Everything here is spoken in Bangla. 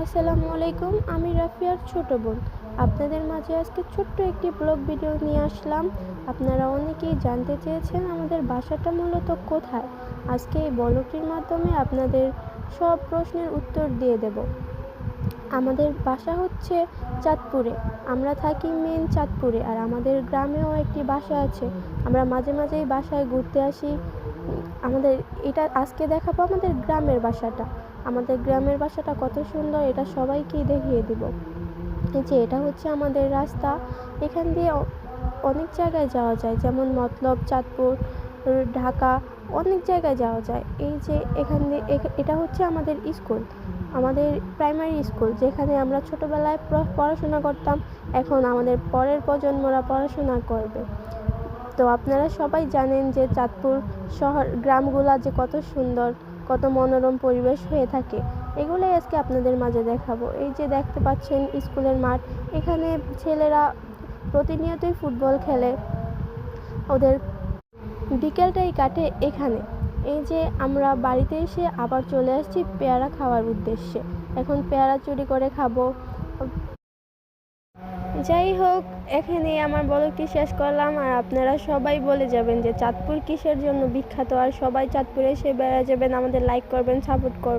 আসসালামু আলাইকুম, আমি রাফিয়ার ছোট বোন। আপনাদের মাঝে আজকে ছোট্ট একটি ব্লগ ভিডিও নিয়ে আসলাম। আপনারা অনেকেই জানতে চেয়েছেন আমাদের বাসাটা মূলত কোথায়। আজকে এই ব্লগটির মাধ্যমে আপনাদের সব প্রশ্নের উত্তর দিয়ে দেব। আমাদের বাসা হচ্ছে চাঁদপুরে। আমরা থাকি মেন চাঁদপুরে, আর আমাদের গ্রামেও একটি বাসা আছে। আমরা মাঝে মাঝেই বাসায় ঘুরতে আসি। আমাদের এটা আজকে দেখাবো আমাদের গ্রামের বাসাটা। আমাদের গ্রামের বাসাটা কত সুন্দর এটা সবাইকেই দেখিয়ে দিব। এই যে এটা হচ্ছে আমাদের রাস্তা। এখান দিয়ে অনেক জায়গায় যাওয়া যায়, যেমন মতলব, চাঁদপুর, ঢাকা, অনেক জায়গায় যাওয়া যায়। এই যে এখান দিয়ে এটা হচ্ছে আমাদের স্কুল, আমাদের প্রাইমারি স্কুল, যেখানে আমরা ছোটোবেলায় পড়াশোনা করতাম। এখন আমাদের পরের প্রজন্মরা পড়াশোনা করবে। তো আপনারা সবাই জানেন যে চাঁদপুর শহর গ্রামগুলা যে কত সুন্দর, কত মনোরম পরিবেশ হয়ে থাকে। এগুলোই আজকে আপনাদের মাঝে দেখাবো। এই যে দেখতে পাচ্ছেন স্কুলের মাঠ, এখানে ছেলেরা প্রতিনিয়তই ফুটবল খেলে, ওদের বিকেলটাই কাটে এখানে। এই যে আমরা বাড়িতে এসে আবার চলে আসছি পেয়ারা খাওয়ার উদ্দেশ্যে। এখন পেয়ারা চুরি করে খাবো। যাই হোক, এখানেই আমার ব্লগটি শেষ করলাম। আর আপনারা সবাই বলে যাবেন যে চাঁদপুর কিসের জন্য বিখ্যাত, আর সবাই চাঁদপুরে এসে বেড়া যাবেন, আমাদের লাইক করবেন, সাপোর্ট করবেন।